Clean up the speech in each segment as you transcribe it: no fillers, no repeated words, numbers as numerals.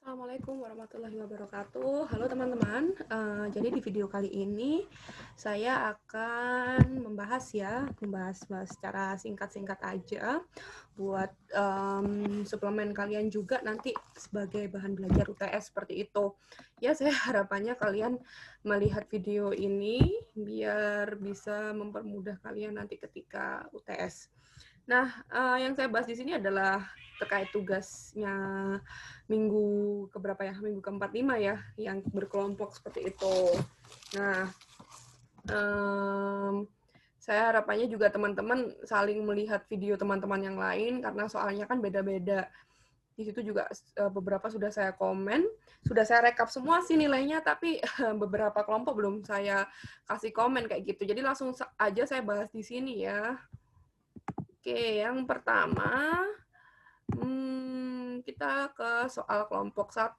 Assalamualaikum warahmatullahi wabarakatuh. Halo teman-teman. Jadi di video kali ini saya akan membahas secara singkat-singkat aja buat suplemen kalian juga nanti sebagai bahan belajar UTS seperti itu. Ya, saya harapannya kalian melihat video ini biar bisa mempermudah kalian nanti ketika UTS. Nah, yang saya bahas di sini adalah terkait tugasnya minggu keberapa ya? Minggu ke-45 ya, yang berkelompok seperti itu. Nah, saya harapannya juga teman-teman saling melihat video teman-teman yang lain karena soalnya kan beda-beda. Di situ juga beberapa sudah saya komen, sudah saya rekap semua sih nilainya, tapi beberapa kelompok belum saya kasih komen kayak gitu. Jadi langsung aja saya bahas di sini ya. Oke, yang pertama, kita ke soal kelompok 1.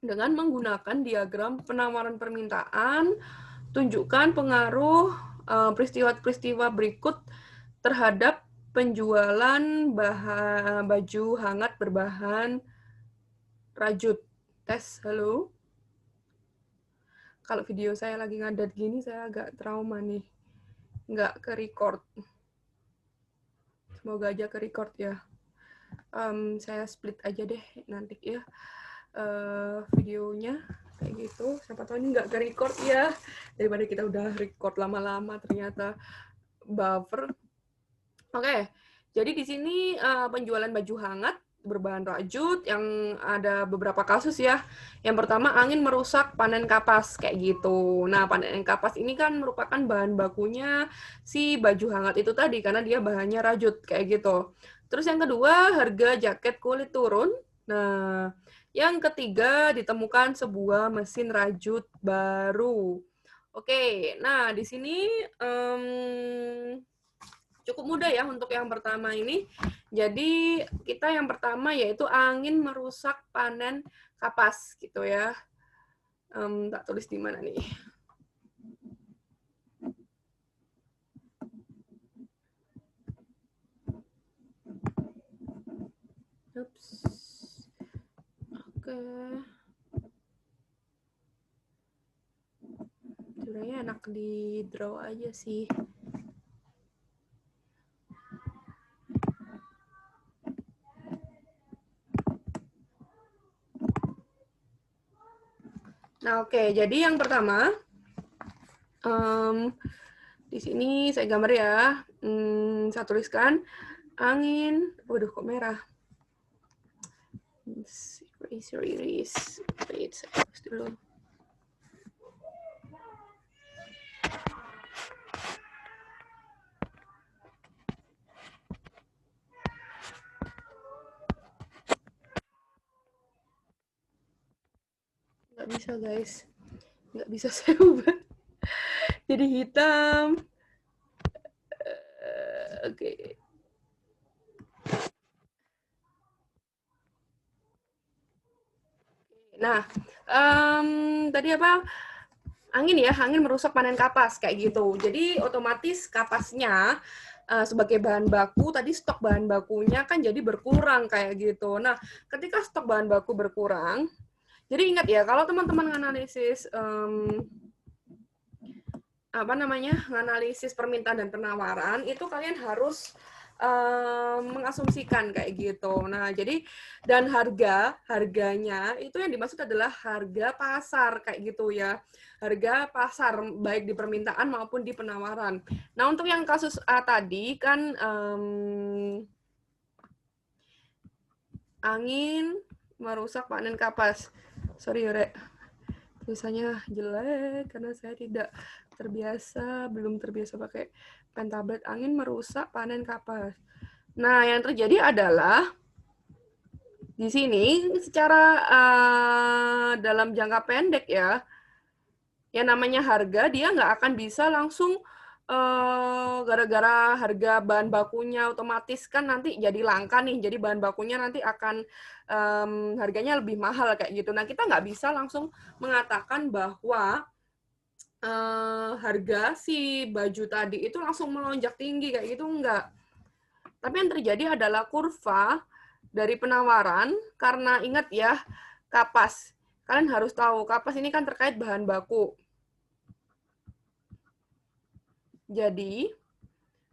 Dengan menggunakan diagram penawaran permintaan, tunjukkan pengaruh peristiwa-peristiwa berikut terhadap penjualan baju hangat berbahan rajut. Tes, halo? Kalau video saya lagi ngadat gini, saya agak trauma nih. Nggak ke-record. Semoga aja ke-record ya. Saya split aja deh nanti ya videonya kayak gitu. Siapa tahu ini nggak ke-record ya, daripada kita udah record lama-lama ternyata buffer. Oke, jadi di sini penjualan baju hangat berbahan rajut yang ada beberapa kasus ya. Yang pertama, angin merusak panen kapas kayak gitu. Nah, panen kapas ini kan merupakan bahan bakunya si baju hangat itu tadi karena dia bahannya rajut kayak gitu. Terus yang kedua, harga jaket kulit turun. Nah, yang ketiga, ditemukan sebuah mesin rajut baru. Oke, nah di sini cukup mudah ya untuk yang pertama ini. Jadi kita yang pertama yaitu angin merusak panen kapas gitu ya. Tak tulis di mana nih? Ups. Oke. Sebenarnya enak di draw aja sih. Nah, oke. Jadi yang pertama, di sini saya gambar ya. Saya tuliskan angin. Waduh, kok merah? Erase. Wait, saya hapus dulu. Nggak bisa, guys. Nggak bisa saya ubah. Jadi hitam. Oke. Nah, tadi apa? Angin ya, angin merusak panen kapas kayak gitu. Jadi otomatis kapasnya sebagai bahan baku, tadi stok bahan bakunya kan jadi berkurang kayak gitu. Nah, ketika stok bahan baku berkurang, jadi ingat ya, kalau teman-teman analisis analisis permintaan dan penawaran, itu kalian harus mengasumsikan kayak gitu. Nah, jadi dan harganya itu yang dimaksud adalah harga pasar kayak gitu ya. Harga pasar baik di permintaan maupun di penawaran. Nah, untuk yang kasus A tadi kan angin merusak panen kapas. Sorry, Yore. Tulisannya jelek karena saya belum terbiasa pakai pen tablet. Angin merusak panen kapas. Nah, yang terjadi adalah di sini secara dalam jangka pendek ya, yang namanya harga dia nggak akan bisa langsung gara-gara harga bahan bakunya otomatis kan nanti jadi langka nih, jadi bahan bakunya nanti akan harganya lebih mahal kayak gitu. Nah, kita nggak bisa langsung mengatakan bahwa harga si baju tadi itu langsung melonjak tinggi kayak gitu, enggak. Tapi yang terjadi adalah kurva dari penawaran, karena ingat ya, kapas. Kalian harus tahu, kapas ini kan terkait bahan baku. Jadi,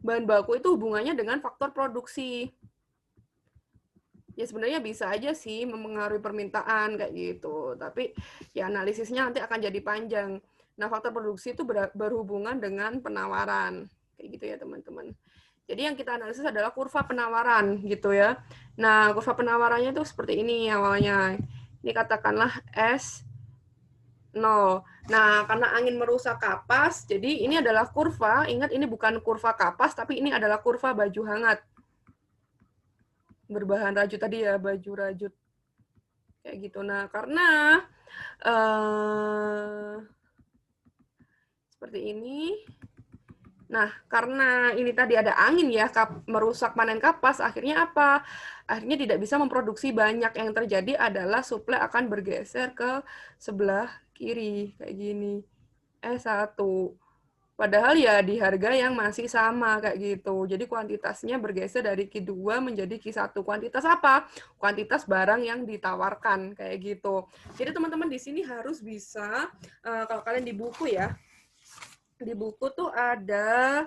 bahan baku itu hubungannya dengan faktor produksi. Ya sebenarnya bisa aja sih mempengaruhi permintaan kayak gitu, tapi ya analisisnya nanti akan jadi panjang. Nah, faktor produksi itu berhubungan dengan penawaran kayak gitu ya teman-teman. Jadi yang kita analisis adalah kurva penawaran gitu ya. Nah, kurva penawarannya itu seperti ini awalnya. Ini katakanlah S 0. Nah, karena angin merusak kapas, jadi ini adalah kurva. Ingat, ini bukan kurva kapas, tapi ini adalah kurva baju hangat. Berbahan rajut tadi ya, baju rajut. Kayak gitu. Nah, karena seperti ini. Nah, karena ini tadi ada angin ya, merusak panen kapas, akhirnya apa? Akhirnya tidak bisa memproduksi banyak. Yang terjadi adalah suplai akan bergeser ke sebelah kiri, kayak gini. S1. Padahal ya di harga yang masih sama, kayak gitu. Jadi kuantitasnya bergeser dari Q2 menjadi Q1. Kuantitas apa? Kuantitas barang yang ditawarkan, kayak gitu. Jadi teman-teman di sini harus bisa, kalau kalian di buku ya, di buku tuh ada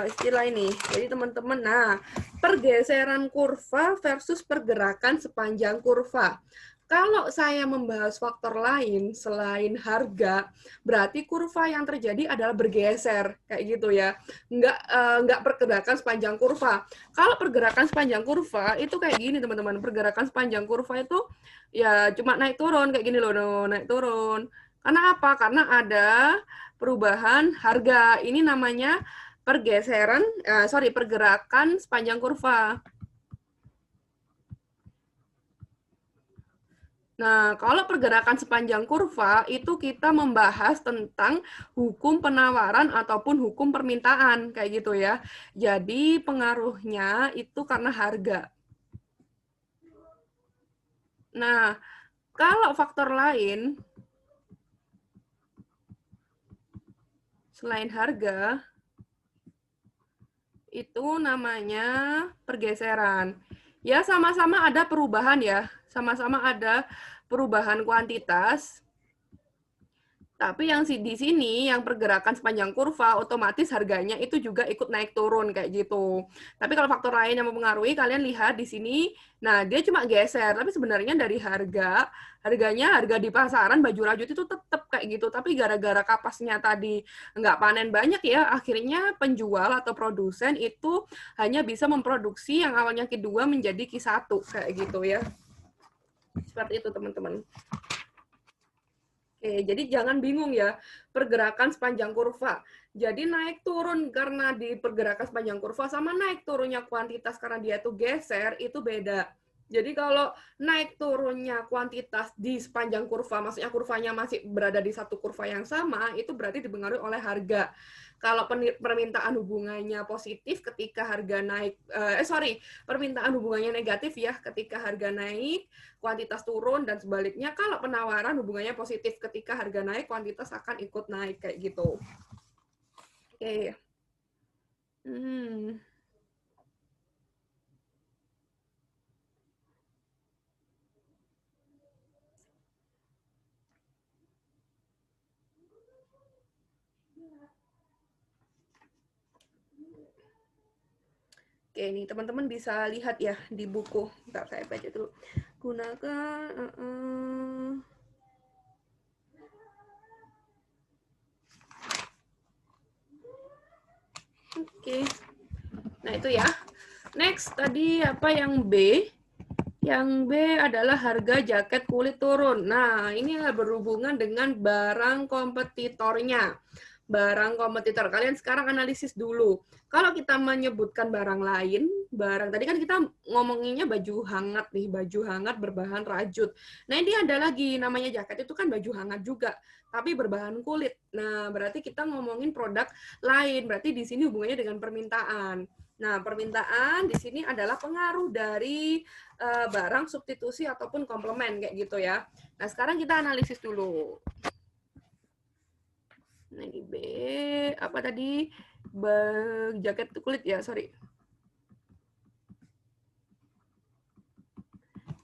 istilah ini. Jadi teman-teman, nah, pergeseran kurva versus pergerakan sepanjang kurva. Kalau saya membahas faktor lain selain harga, berarti kurva yang terjadi adalah bergeser kayak gitu ya. Nggak pergerakan sepanjang kurva. Kalau pergerakan sepanjang kurva itu kayak gini teman-teman. Pergerakan sepanjang kurva itu ya cuma naik turun kayak gini loh, naik turun. Karena apa? Karena ada perubahan harga. Ini namanya pergerakan sepanjang kurva. Nah, kalau pergerakan sepanjang kurva itu kita membahas tentang hukum penawaran ataupun hukum permintaan kayak gitu ya. Jadi pengaruhnya itu karena harga. Nah, kalau faktor lain selain harga itu namanya pergeseran. Ya sama-sama ada perubahan ya, sama-sama ada perubahan kuantitas. Tapi yang di sini, yang pergerakan sepanjang kurva, otomatis harganya itu juga ikut naik turun kayak gitu. Tapi kalau faktor lain yang mempengaruhi, kalian lihat di sini, nah dia cuma geser, tapi sebenarnya dari harganya harga di pasaran baju rajut itu tetap kayak gitu. Tapi gara-gara kapasnya tadi nggak panen banyak ya, akhirnya penjual atau produsen itu hanya bisa memproduksi yang awalnya Q2 menjadi Q1 kayak gitu ya. Seperti itu teman-teman. Oke, jadi jangan bingung ya, pergerakan sepanjang kurva. Jadi naik turun karena di pergerakan sepanjang kurva sama naik turunnya kuantitas karena dia tuh geser, itu beda. Jadi kalau naik turunnya kuantitas di sepanjang kurva, maksudnya kurvanya masih berada di satu kurva yang sama, itu berarti dipengaruhi oleh harga. Kalau permintaan hubungannya positif ketika harga naik, permintaan hubungannya negatif ya ketika harga naik, kuantitas turun, dan sebaliknya kalau penawaran hubungannya positif ketika harga naik, kuantitas akan ikut naik kayak gitu. Oke. Oke, ini teman-teman bisa lihat ya di buku. Bentar, saya baca dulu. Gunakan Oke. Nah, itu ya. Next, tadi apa yang B? Yang B adalah harga jaket kulit turun. Nah, ini berhubungan dengan barang kompetitornya. Barang kompetitor. Kalian sekarang analisis dulu. Kalau kita menyebutkan barang lain, barang tadi kan kita ngomonginnya baju hangat nih, baju hangat berbahan rajut. Nah, ini ada lagi namanya jaket itu kan baju hangat juga, tapi berbahan kulit. Nah, berarti kita ngomongin produk lain. Berarti di sini hubungannya dengan permintaan. Nah, permintaan di sini adalah pengaruh dari barang substitusi ataupun komplement kayak gitu ya. Nah, sekarang kita analisis dulu. Nah, ini B, apa tadi? Jaket kulit ya, sorry.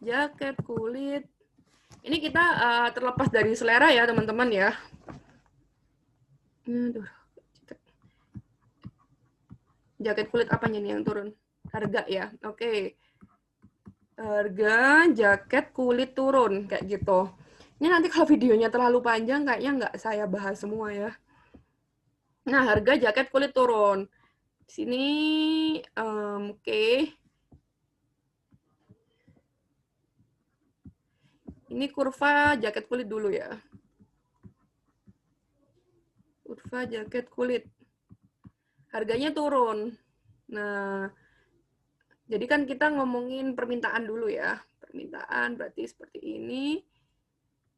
jaket kulit. Ini kita terlepas dari selera ya, teman-teman ya. Aduh. Jaket kulit apanya nih yang turun? Harga ya. Oke. Harga jaket kulit turun kayak gitu. Ini nanti kalau videonya terlalu panjang kayaknya nggak saya bahas semua ya. Nah, harga jaket kulit turun. Di sini oke. Ini kurva jaket kulit dulu ya. Kurva jaket kulit. Harganya turun. Nah, jadi kan kita ngomongin permintaan dulu ya. Permintaan berarti seperti ini.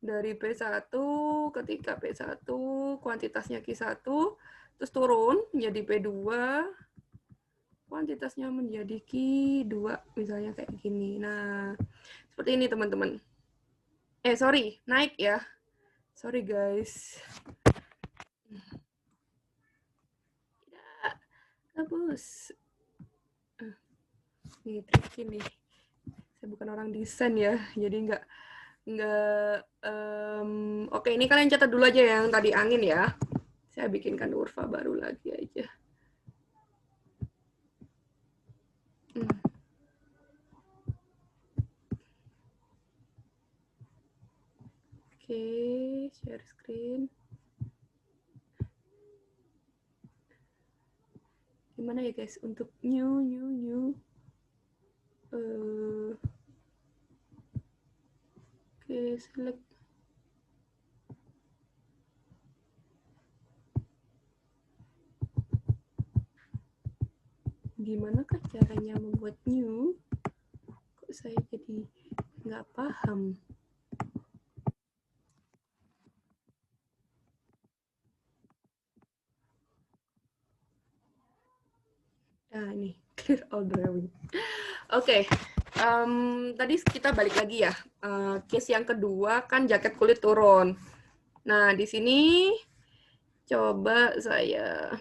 Dari P1 ketika P1 kuantitasnya Q1 terus turun menjadi P2 kuantitasnya menjadi Q2 misalnya kayak gini. Nah, seperti ini teman-teman. Sorry, naik ya. Sorry guys. Tidak, hapus. Ini tricky nih. Saya bukan orang desain ya, jadi nggak oke, ini kalian catat dulu aja yang tadi angin ya. Saya bikinkan kurva baru lagi aja. Oke, share screen. Gimana ya guys untuk new. Oke, select. Gimana kah caranya membuat new? Kok saya jadi nggak paham? Ini clear all drawing. Oke, tadi kita balik lagi ya. Case yang kedua kan jaket kulit turun. Nah, di sini coba saya.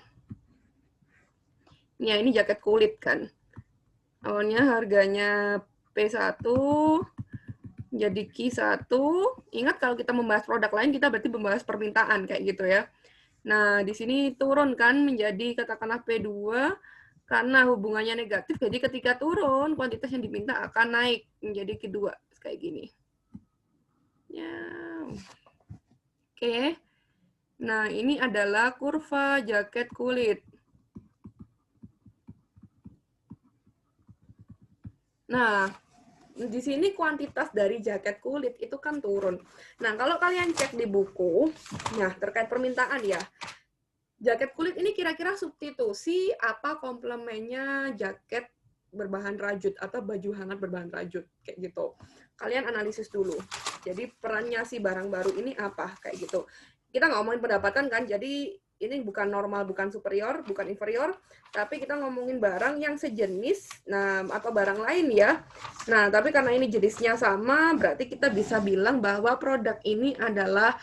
Ya, ini jaket kulit kan. Awalnya harganya P1 jadi Q1. Ingat kalau kita membahas produk lain, kita berarti membahas permintaan kayak gitu ya. Nah, di sini turun kan menjadi katakanlah P2 karena hubungannya negatif. Jadi ketika turun, kuantitas yang diminta akan naik menjadi Q2 kayak gini. Ya. Oke. Nah, ini adalah kurva jaket kulit. Nah, di sini kuantitas dari jaket kulit itu kan turun. Nah, kalau kalian cek di buku, nah terkait permintaan ya, jaket kulit ini kira-kira substitusi apa komplemennya jaket berbahan rajut atau baju hangat berbahan rajut kayak gitu. Kalian analisis dulu. Jadi perannya si barang baru ini apa kayak gitu. Kita ngomongin pendapatan kan, jadi ini bukan normal, bukan superior, bukan inferior, tapi kita ngomongin barang yang sejenis, nah atau barang lain ya. Nah, tapi karena ini jenisnya sama, berarti kita bisa bilang bahwa produk ini adalah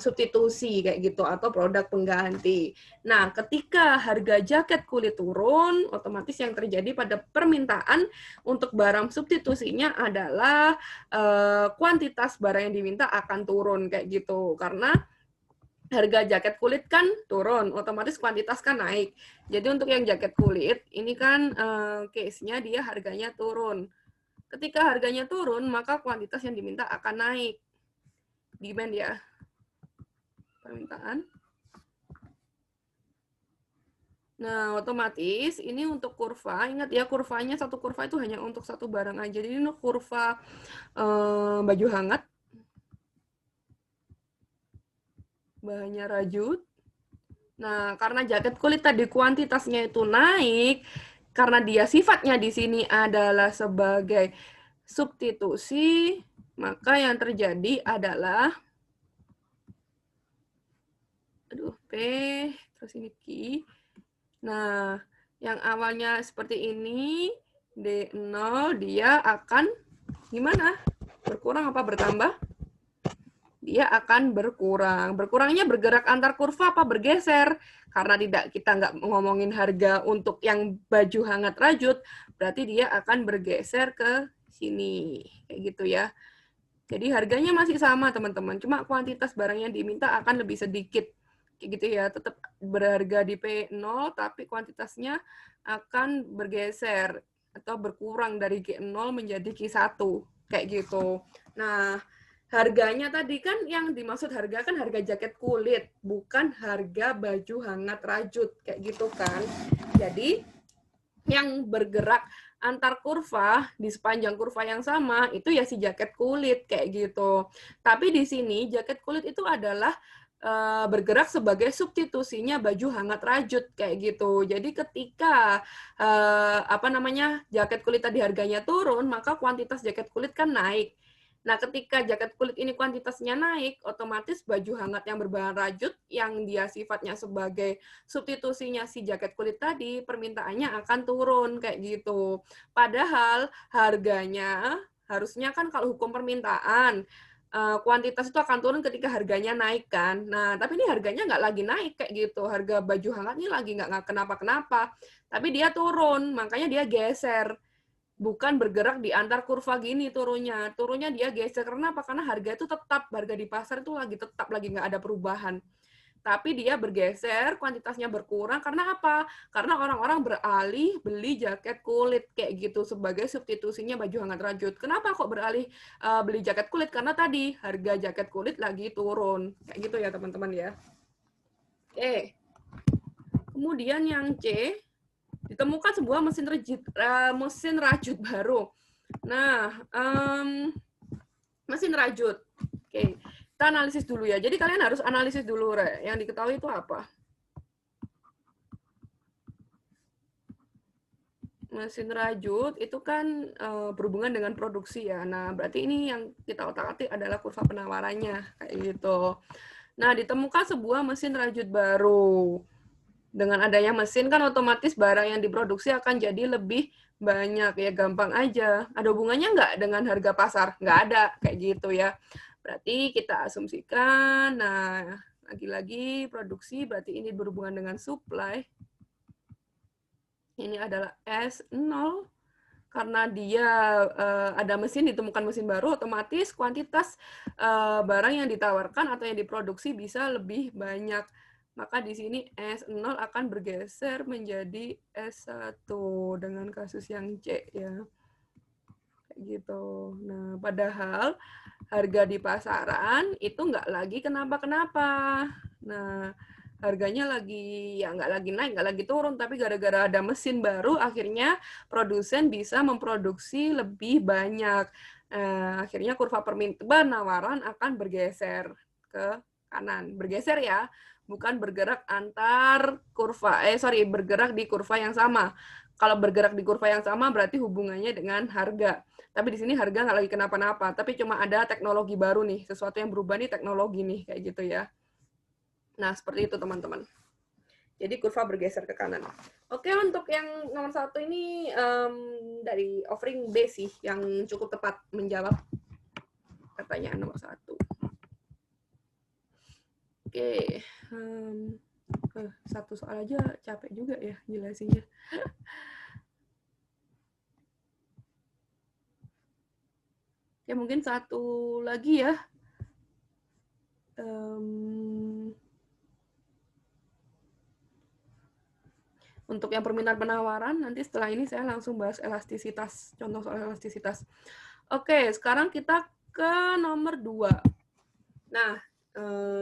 substitusi kayak gitu atau produk pengganti. Nah, ketika harga jaket kulit turun, otomatis yang terjadi pada permintaan untuk barang substitusinya adalah kuantitas barang yang diminta akan turun kayak gitu. Karena harga jaket kulit kan turun, otomatis kuantitas kan naik. Jadi untuk yang jaket kulit, ini kan case-nya dia harganya turun. Ketika harganya turun, maka kuantitas yang diminta akan naik. Demand ya. Permintaan. Nah, otomatis ini untuk kurva, ingat ya kurvanya satu kurva itu hanya untuk satu barang aja. Jadi ini kurva baju hangat, bahannya rajut. Nah, karena jaket kulit tadi kuantitasnya itu naik, karena dia sifatnya di sini adalah sebagai substitusi, maka yang terjadi adalah P, terus ini Q. Nah, yang awalnya seperti ini, D0, dia akan gimana? Berkurang apa bertambah? Dia akan berkurang. Berkurangnya bergerak antar kurva apa bergeser? Karena kita nggak ngomongin harga untuk yang baju hangat rajut, berarti dia akan bergeser ke Sini, kayak gitu ya. Jadi harganya masih sama teman-teman, cuma kuantitas barang yang diminta akan lebih sedikit. Kayak gitu ya, tetap berharga di P0, tapi kuantitasnya akan bergeser atau berkurang dari G0 menjadi Q1. Kayak gitu. Nah, harganya tadi kan yang dimaksud harga kan harga jaket kulit, bukan harga baju hangat rajut. Kayak gitu kan. Jadi, yang bergerak antar kurva di sepanjang kurva yang sama itu ya si jaket kulit kayak gitu. Tapi di sini jaket kulit itu adalah bergerak sebagai substitusinya baju hangat rajut kayak gitu. Jadi ketika jaket kulit tadi harganya turun, maka kuantitas jaket kulit kan naik. Nah, ketika jaket kulit ini kuantitasnya naik, otomatis baju hangat yang berbahan rajut yang dia sifatnya sebagai substitusinya si jaket kulit tadi, permintaannya akan turun kayak gitu. Padahal harganya harusnya kan kalau hukum permintaan, kuantitas itu akan turun ketika harganya naik kan. Nah, tapi ini harganya nggak lagi naik kayak gitu. Harga baju hangat ini lagi nggak kenapa-kenapa. Tapi dia turun, makanya dia geser. Bukan bergerak di antar kurva gini turunnya. Turunnya dia geser. Karena apa? Karena harga itu tetap. Harga di pasar itu lagi tetap, lagi nggak ada perubahan. Tapi dia bergeser, kuantitasnya berkurang. Karena apa? Karena orang-orang beralih beli jaket kulit kayak gitu sebagai substitusinya baju hangat rajut. Kenapa kok beralih beli jaket kulit? Karena tadi harga jaket kulit lagi turun. Kayak gitu ya teman-teman ya. Oke. Kemudian yang C, ditemukan sebuah mesin rajut baru. Nah, mesin rajut. Oke, kita analisis dulu ya. Jadi kalian harus analisis dulu, yang diketahui itu apa? Mesin rajut itu kan berhubungan dengan produksi ya. Nah, berarti ini yang kita otak-atik adalah kurva penawarannya, kayak gitu. Nah, ditemukan sebuah mesin rajut baru. Dengan adanya mesin kan otomatis barang yang diproduksi akan jadi lebih banyak ya, gampang aja. Ada hubungannya nggak dengan harga pasar? Nggak ada, kayak gitu ya. Berarti kita asumsikan, nah lagi-lagi produksi berarti ini berhubungan dengan supply. Ini adalah S0, karena dia ada mesin, ditemukan mesin baru, otomatis kuantitas barang yang ditawarkan atau yang diproduksi bisa lebih banyak. Maka di sini S0 akan bergeser menjadi S1 dengan kasus yang C ya. Kayak gitu. Nah, padahal harga di pasaran itu nggak lagi kenapa-kenapa. Nah, harganya lagi ya nggak lagi naik, nggak lagi turun, tapi gara-gara ada mesin baru, akhirnya produsen bisa memproduksi lebih banyak. Akhirnya kurva penawaran akan bergeser ke kanan. Bergeser ya, bukan bergerak antar kurva. Bergerak di kurva yang sama. Kalau bergerak di kurva yang sama berarti hubungannya dengan harga. Tapi di sini harga nggak lagi kenapa-napa, tapi cuma ada teknologi baru nih, sesuatu yang berubah nih, teknologi nih, kayak gitu ya. Nah, seperti itu teman-teman. Jadi kurva bergeser ke kanan. Oke, untuk yang nomor 1 ini dari offering B sih, yang cukup tepat menjawab pertanyaan nomor 1. Oke, satu soal aja capek juga ya jelasinnya. Ya mungkin satu lagi ya. Untuk yang permintaan penawaran, nanti setelah ini saya langsung bahas elastisitas, contoh soal elastisitas. Oke, sekarang kita ke nomor 2. Nah,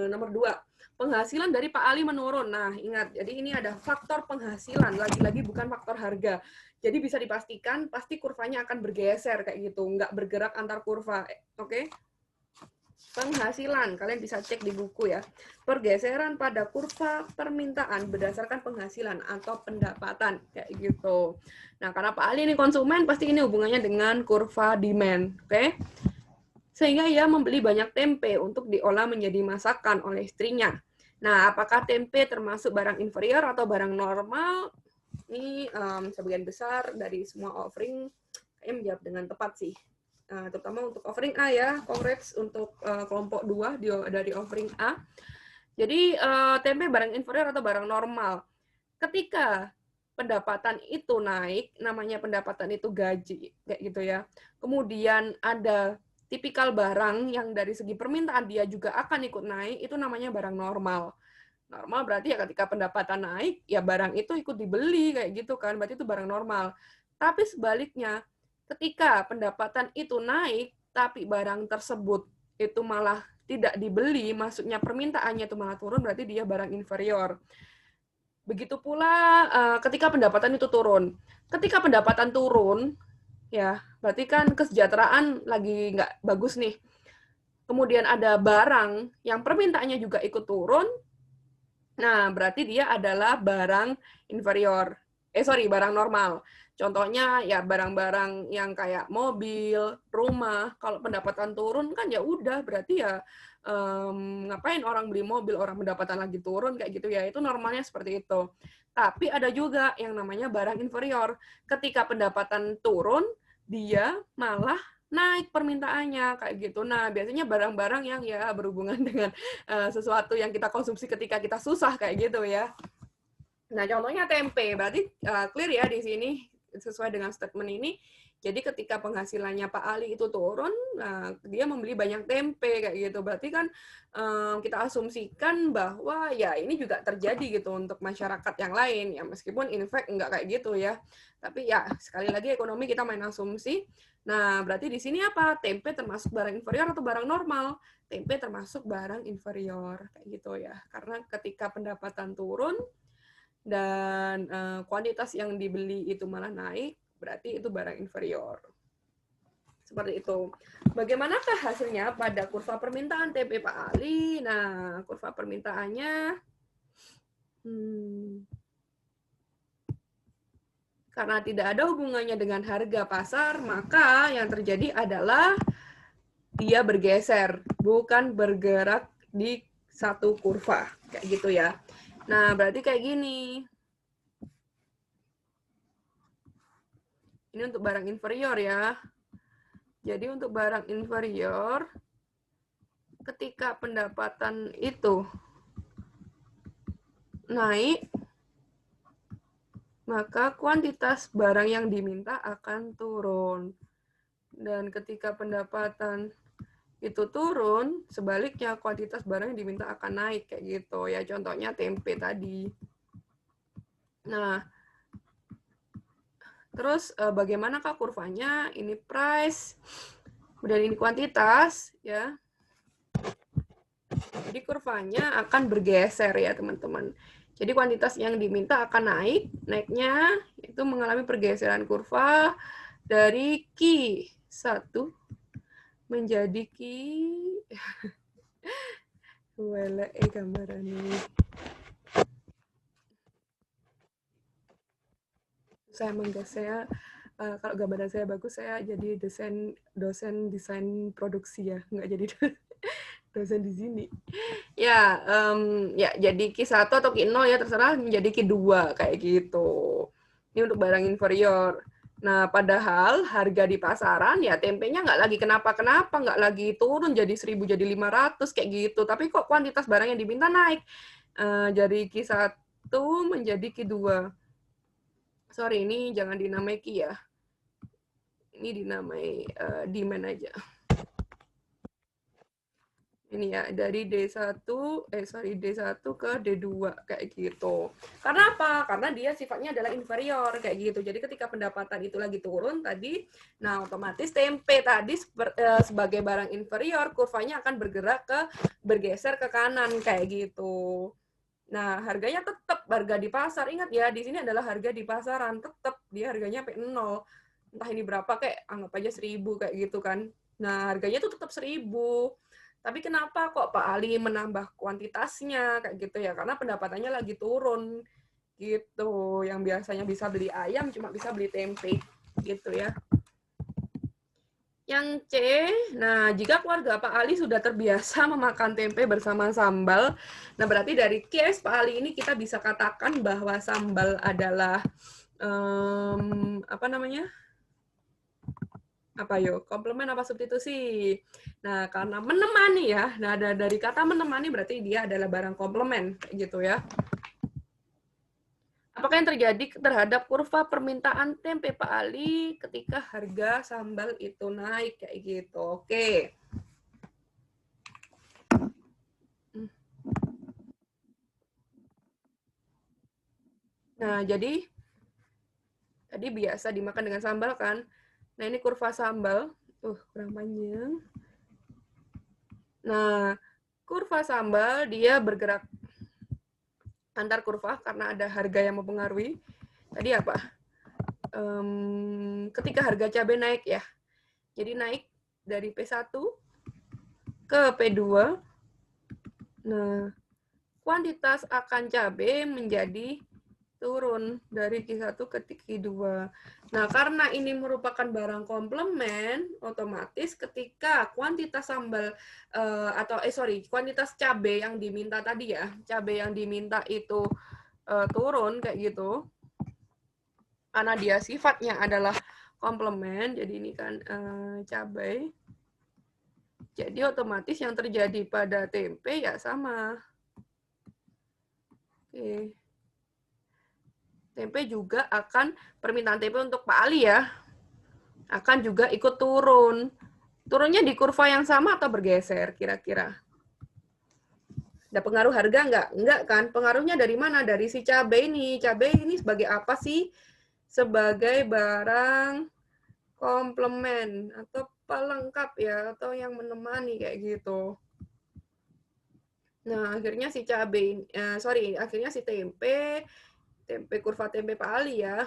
nomor 2, penghasilan dari Pak Ali menurun. Nah, ingat, jadi ini ada faktor penghasilan, lagi-lagi bukan faktor harga. Jadi bisa dipastikan, pasti kurvanya akan bergeser kayak gitu, nggak bergerak antar kurva. Oke? Penghasilan, kalian bisa cek di buku ya. Pergeseran pada kurva permintaan berdasarkan penghasilan atau pendapatan, kayak gitu. Nah, karena Pak Ali ini konsumen, pasti ini hubungannya dengan kurva demand, oke? Sehingga ia membeli banyak tempe untuk diolah menjadi masakan oleh istrinya. Nah, apakah tempe termasuk barang inferior atau barang normal? Ini sebagian besar dari semua offering kayaknya menjawab dengan tepat sih. Terutama untuk offering A ya, congrats untuk kelompok 2 dari offering A. Jadi tempe barang inferior atau barang normal. Ketika pendapatan itu naik, namanya pendapatan itu gaji, kayak gitu ya. Kemudian ada tipikal barang yang dari segi permintaan dia juga akan ikut naik, itu namanya barang normal. Normal berarti ya ketika pendapatan naik, ya barang itu ikut dibeli, kayak gitu kan, berarti itu barang normal. Tapi sebaliknya, ketika pendapatan itu naik, tapi barang tersebut itu malah tidak dibeli, maksudnya permintaannya itu malah turun, berarti dia barang inferior. Begitu pula ketika pendapatan itu turun. Ketika pendapatan turun, ya berarti kan kesejahteraan lagi nggak bagus nih. Kemudian ada barang yang permintaannya juga ikut turun, nah berarti dia adalah barang inferior. Barang normal. Contohnya ya barang-barang yang kayak mobil, rumah. Kalau pendapatan turun kan ya udah, berarti ya ngapain orang beli mobil, orang pendapatan lagi turun kayak gitu ya. Itu normalnya seperti itu. Tapi ada juga yang namanya barang inferior. Ketika pendapatan turun, dia malah naik permintaannya kayak gitu. Nah, biasanya barang-barang yang ya berhubungan dengan sesuatu yang kita konsumsi ketika kita susah kayak gitu ya. Nah, contohnya tempe. Berarti clear ya di sini sesuai dengan statement ini. Jadi ketika penghasilannya Pak Ali itu turun, nah, dia membeli banyak tempe kayak gitu. Berarti kan kita asumsikan bahwa ya ini juga terjadi gitu untuk masyarakat yang lain ya, meskipun in fact enggak kayak gitu ya. Tapi ya sekali lagi ekonomi kita main asumsi. Nah, berarti di sini apa? Tempe termasuk barang inferior atau barang normal? Tempe termasuk barang inferior kayak gitu ya. Karena ketika pendapatan turun dan kuantitas yang dibeli itu malah naik, berarti itu barang inferior. Seperti itu. Bagaimanakah hasilnya pada kurva permintaan tempe Pak Ali? Nah, kurva permintaannya karena tidak ada hubungannya dengan harga pasar, maka yang terjadi adalah dia bergeser, bukan bergerak di satu kurva. Kayak gitu ya. Nah, berarti kayak gini. Ini untuk barang inferior ya. Jadi untuk barang inferior, ketika pendapatan itu naik, maka kuantitas barang yang diminta akan turun. Dan ketika pendapatan itu turun, sebaliknya kuantitas barang yang diminta akan naik kayak gitu ya. Contohnya tempe tadi. Nah, terus bagaimanakah kurvanya? Ini price, kemudian ini kuantitas ya. Jadi kurvanya akan bergeser ya teman-teman. Jadi kuantitas yang diminta akan naik, naiknya itu mengalami pergeseran kurva dari Q1 menjadi Q gambaran ini. Saya kalau gambaran saya bagus, saya jadi dosen desain produksi ya, nggak jadi dosen di sini. Ya, ya jadi Q1 atau Q0 ya terserah, menjadi Q2 kayak gitu. Ini untuk barang inferior. Nah, padahal harga di pasaran ya tempenya nggak lagi kenapa-kenapa, nggak lagi turun jadi 1.000 jadi 500 kayak gitu. Tapi kok kuantitas barang yang diminta naik. Dari Q1 menjadi Q2. Sorry, ini jangan dinamai Q ya. Ini dinamai demand aja. Ini ya, dari D1 ke D2 kayak gitu. Karena apa? Karena dia sifatnya adalah inferior kayak gitu. Jadi ketika pendapatan itu lagi turun tadi, nah otomatis tempe tadi sebagai barang inferior, kurvanya akan bergeser ke kanan kayak gitu. Nah, harganya tetap harga di pasar. Ingat ya, di sini adalah harga di pasaran, tetap dia harganya sampai 0. Entah ini berapa kayak anggap aja 1.000 kayak gitu kan. Nah, harganya tuh tetap 1.000. Tapi kenapa kok Pak Ali menambah kuantitasnya kayak gitu ya? Karena pendapatannya lagi turun gitu. Yang biasanya bisa beli ayam cuma bisa beli tempe gitu ya. Yang C, nah jika keluarga Pak Ali sudah terbiasa memakan tempe bersama sambal, nah berarti dari case Pak Ali ini kita bisa katakan bahwa sambal adalah komplement apa substitusi. Nah, karena menemani ya. Nah, dari kata menemani berarti dia adalah barang komplement gitu ya. Apakah yang terjadi terhadap kurva permintaan tempe Pak Ali ketika harga sambal itu naik kayak gitu. Oke. Nah, jadi tadi biasa dimakan dengan sambal kan. Nah, ini kurva sambal. Kurang panjang. Nah, kurva sambal dia bergerak antar kurva karena ada harga yang mempengaruhi. Tadi apa? Ketika harga cabai naik ya. Jadi naik dari P1 ke P2. Nah, kuantitas akan cabai menjadi turun dari Q1 ke Q2. Nah, karena ini merupakan barang komplement, otomatis ketika kuantitas sambal kuantitas cabai yang diminta tadi ya, cabai yang diminta itu turun kayak gitu. Karena dia sifatnya adalah komplement, jadi ini kan cabai. Jadi otomatis yang terjadi pada tempe ya sama. Oke. Tempe juga akan, permintaan tempe untuk Pak Ali ya, akan juga ikut turun. Turunnya di kurva yang sama atau bergeser kira-kira? Ada pengaruh harga nggak? Nggak kan? Pengaruhnya dari mana? Dari si cabai ini. Cabai ini sebagai apa sih? Sebagai barang komplement atau pelengkap ya, atau yang menemani kayak gitu. Nah, akhirnya si akhirnya si tempe kurva tempe Pak Ali ya,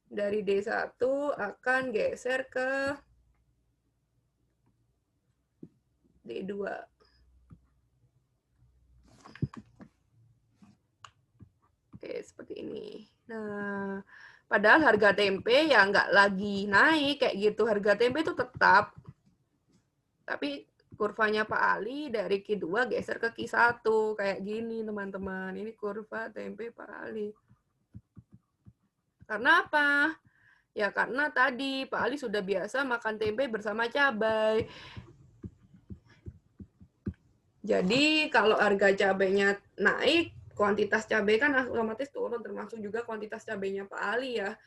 dari D1 akan geser ke D2. Oke, seperti ini. Nah, padahal harga tempe ya nggak lagi naik kayak gitu. Harga tempe itu tetap. Tapi kurvanya Pak Ali dari Q2 geser ke Q1. Kayak gini, teman-teman. Ini kurva tempe Pak Ali. Karena apa? Ya karena tadi Pak Ali sudah biasa makan tempe bersama cabai. Jadi kalau harga cabainya naik, kuantitas cabai kan otomatis turun, termasuk juga kuantitas cabainya Pak Ali ya.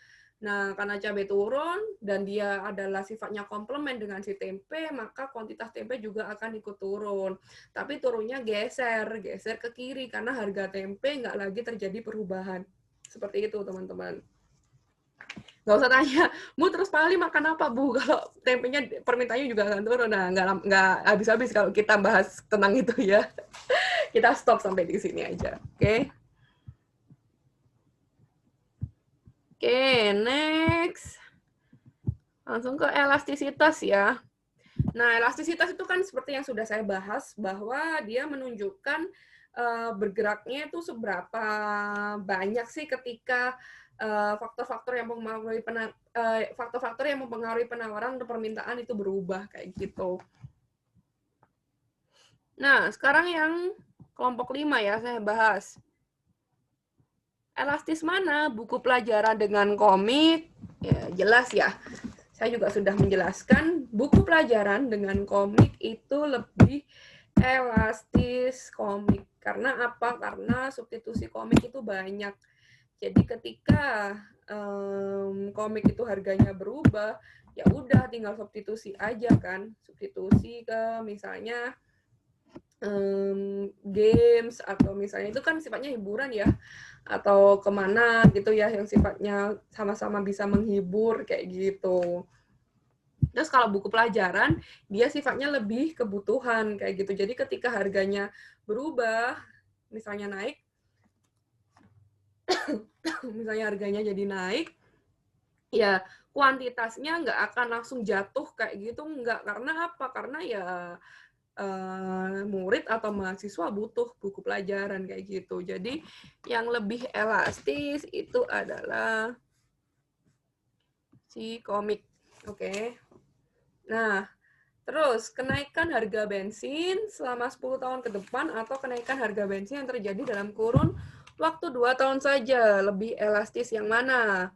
Nah, karena cabai turun dan dia adalah sifatnya komplement dengan si tempe, maka kuantitas tempe juga akan ikut turun. Tapi turunnya geser ke kiri karena harga tempe nggak lagi terjadi perubahan. Seperti itu, teman-teman. Nggak usah tanya, Bu terus Pak Ali makan apa Bu? Kalau tempenya permintaannya juga akan turun. Nah, nggak habis-habis kalau kita bahas tentang itu ya. Kita stop sampai di sini aja. Oke. Oke, next. Langsung ke elastisitas ya. Nah, elastisitas itu kan seperti yang sudah saya bahas, bahwa dia menunjukkan bergeraknya itu seberapa banyak sih ketika faktor-faktor yang mempengaruhi penawaran dan permintaan itu berubah kayak gitu. Nah, sekarang yang kelompok 5 ya saya bahas. Elastis mana? Buku pelajaran dengan komik, ya, jelas ya. Saya juga sudah menjelaskan, buku pelajaran dengan komik itu lebih elastis komik. Karena apa? Karena substitusi komik itu banyak. Jadi ketika komik itu harganya berubah, ya udah tinggal substitusi aja kan. Substitusi ke misalnya games atau misalnya itu kan sifatnya hiburan ya, atau kemana gitu ya yang sifatnya sama-sama bisa menghibur kayak gitu. Terus kalau buku pelajaran dia sifatnya lebih kebutuhan kayak gitu. Jadi ketika harganya berubah, misalnya naik, misalnya harganya jadi naik, ya kuantitasnya nggak akan langsung jatuh kayak gitu, nggak. Karena apa? Karena ya murid atau mahasiswa butuh buku pelajaran kayak gitu. Jadi yang lebih elastis itu adalah si komik. Oke. Nah, terus kenaikan harga bensin selama 10 tahun ke depan atau kenaikan harga bensin yang terjadi dalam kurun waktu 2 tahun saja, lebih elastis yang mana?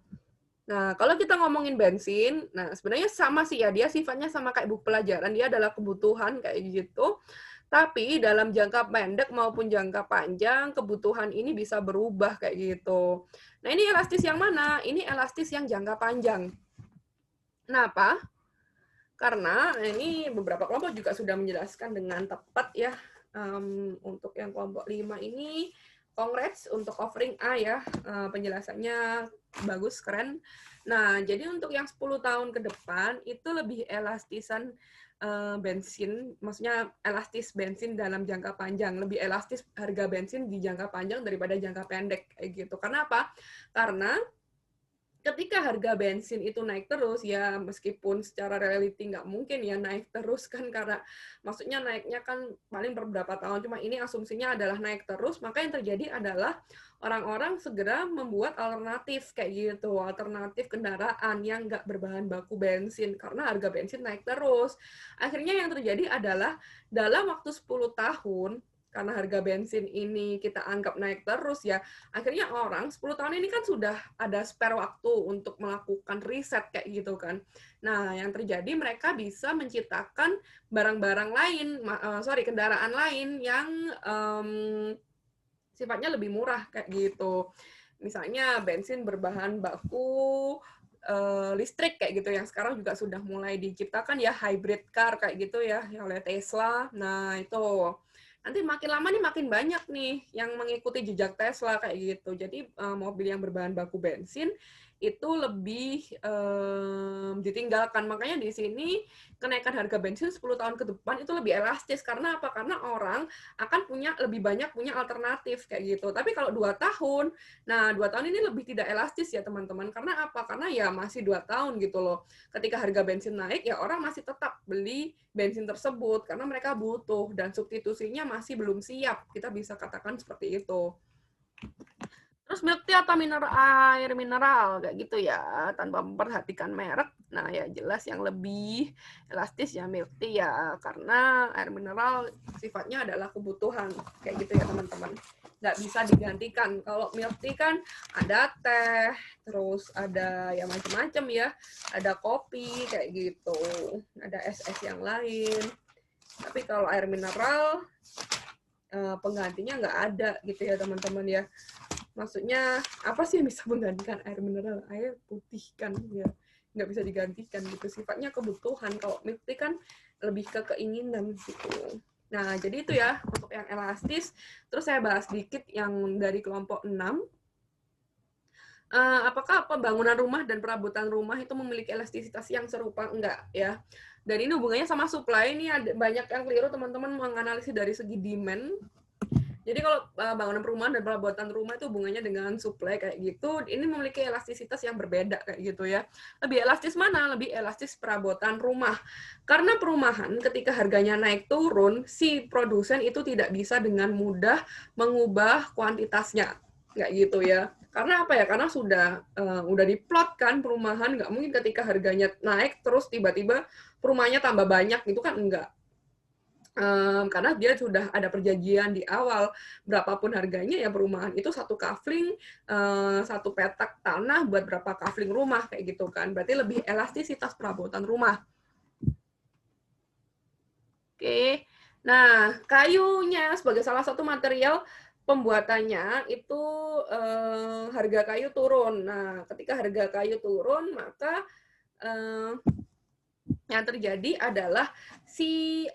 Nah, kalau kita ngomongin bensin, nah sebenarnya sama sih ya, dia sifatnya sama kayak buku pelajaran, dia adalah kebutuhan kayak gitu. Tapi dalam jangka pendek maupun jangka panjang, kebutuhan ini bisa berubah kayak gitu. Nah, ini elastis yang mana? Ini elastis yang jangka panjang. Kenapa? Karena ini beberapa kelompok juga sudah menjelaskan dengan tepat ya. Untuk yang kelompok 5 ini, congrats untuk offering A ya. Penjelasannya bagus, keren. Nah, jadi untuk yang 10 tahun ke depan, itu lebih elastisan bensin, maksudnya elastis bensin dalam jangka panjang, lebih elastis harga bensin di jangka panjang daripada jangka pendek kayak gitu. Karena apa? Karena ketika harga bensin itu naik terus, ya meskipun secara reality nggak mungkin ya naik terus kan, karena maksudnya naiknya kan paling beberapa tahun, cuma ini asumsinya adalah naik terus, maka yang terjadi adalah orang-orang segera membuat alternatif kayak gitu, alternatif kendaraan yang nggak berbahan baku bensin, karena harga bensin naik terus. Akhirnya yang terjadi adalah dalam waktu 10 tahun, karena harga bensin ini kita anggap naik terus ya, akhirnya orang 10 tahun ini kan sudah ada spare waktu untuk melakukan riset kayak gitu kan. Nah, yang terjadi mereka bisa menciptakan barang-barang lain, kendaraan lain yang sifatnya lebih murah kayak gitu. Misalnya bensin berbahan baku listrik kayak gitu, yang sekarang juga sudah mulai diciptakan ya, hybrid car kayak gitu ya oleh Tesla. Nah, itu nanti makin lama nih makin banyak nih yang mengikuti jejak Tesla kayak gitu. Jadi mobil yang berbahan baku bensin itu lebih ditinggalkan. Makanya di sini kenaikan harga bensin 10 tahun ke depan itu lebih elastis. Karena apa? Karena orang akan lebih banyak punya alternatif kayak gitu. Tapi kalau 2 tahun, nah 2 tahun ini lebih tidak elastis ya teman-teman. Karena apa? Karena ya masih 2 tahun gitu loh. Ketika harga bensin naik, ya orang masih tetap beli bensin tersebut karena mereka butuh dan substitusinya masih belum siap. Kita bisa katakan seperti itu. Terus milk tea atau air mineral kayak gitu ya, tanpa memperhatikan merek. Nah, ya jelas yang lebih elastis ya milk tea ya, karena air mineral sifatnya adalah kebutuhan kayak gitu ya teman-teman. Nggak bisa digantikan. Kalau milk tea kan ada teh, terus ada ya macam-macam ya, ada kopi kayak gitu, ada es-es yang lain. Tapi kalau air mineral penggantinya nggak ada gitu ya teman-teman ya. Maksudnya apa sih yang bisa menggantikan air mineral? Air putih kan ya nggak bisa digantikan gitu, sifatnya kebutuhan. Kalau milk tea kan lebih ke keinginan gitu. Nah, jadi itu ya untuk yang elastis. Terus saya bahas dikit yang dari kelompok 6. Apakah pembangunan rumah dan perabotan rumah itu memiliki elastisitas yang serupa? Enggak ya. Dan ini hubungannya sama supply. Ini ada banyak yang keliru teman-teman menganalisis dari segi demand. Jadi kalau bangunan perumahan dan perabotan rumah itu hubungannya dengan supply kayak gitu, ini memiliki elastisitas yang berbeda kayak gitu ya. Lebih elastis mana? Lebih elastis perabotan rumah. Karena perumahan ketika harganya naik turun, si produsen itu tidak bisa dengan mudah mengubah kuantitasnya. Nggak gitu ya. Karena apa ya? Karena udah diplot kan perumahan, nggak mungkin ketika harganya naik terus tiba-tiba perumahannya tambah banyak, itu kan enggak. Karena dia sudah ada perjanjian di awal berapapun harganya ya perumahan itu satu kafling, satu petak tanah buat berapa kafling rumah kayak gitu kan, berarti lebih elastisitas perabotan rumah. Oke, nah kayunya sebagai salah satu material pembuatannya itu harga kayu turun. Nah ketika harga kayu turun maka yang terjadi adalah si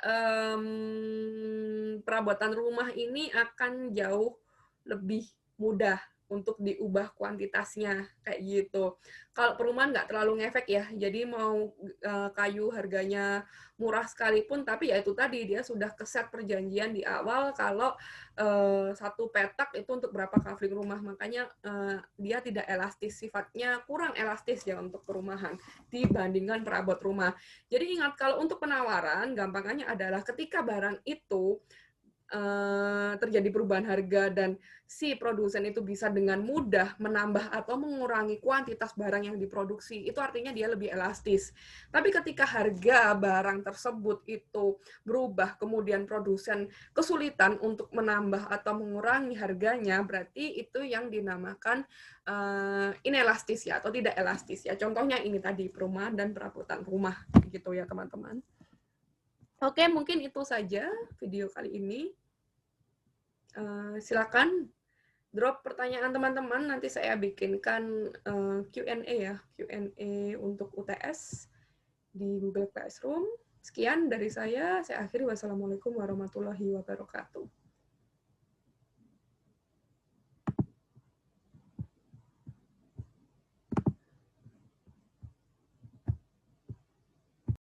perabotan rumah ini akan jauh lebih mudah untuk diubah kuantitasnya kayak gitu. Kalau perumahan nggak terlalu ngefek ya, jadi mau kayu harganya murah sekalipun, tapi ya itu tadi dia sudah keset perjanjian di awal kalau satu petak itu untuk berapa kafling rumah, makanya dia tidak elastis, sifatnya kurang elastis ya untuk perumahan dibandingkan perabot rumah. Jadi ingat kalau untuk penawaran, gampangannya adalah ketika barang itu terjadi perubahan harga dan si produsen itu bisa dengan mudah menambah atau mengurangi kuantitas barang yang diproduksi, itu artinya dia lebih elastis. Tapi ketika harga barang tersebut itu berubah, kemudian produsen kesulitan untuk menambah atau mengurangi harganya, berarti itu yang dinamakan inelastis ya, atau tidak elastis ya. Contohnya ini tadi, perumahan dan perabotan rumah, gitu ya teman-teman. Oke, mungkin itu saja video kali ini. Silakan drop pertanyaan teman-teman, nanti saya bikinkan Q&A ya, Q&A untuk UTS di Google Classroom. Sekian dari saya akhiri. Wassalamualaikum warahmatullahi wabarakatuh.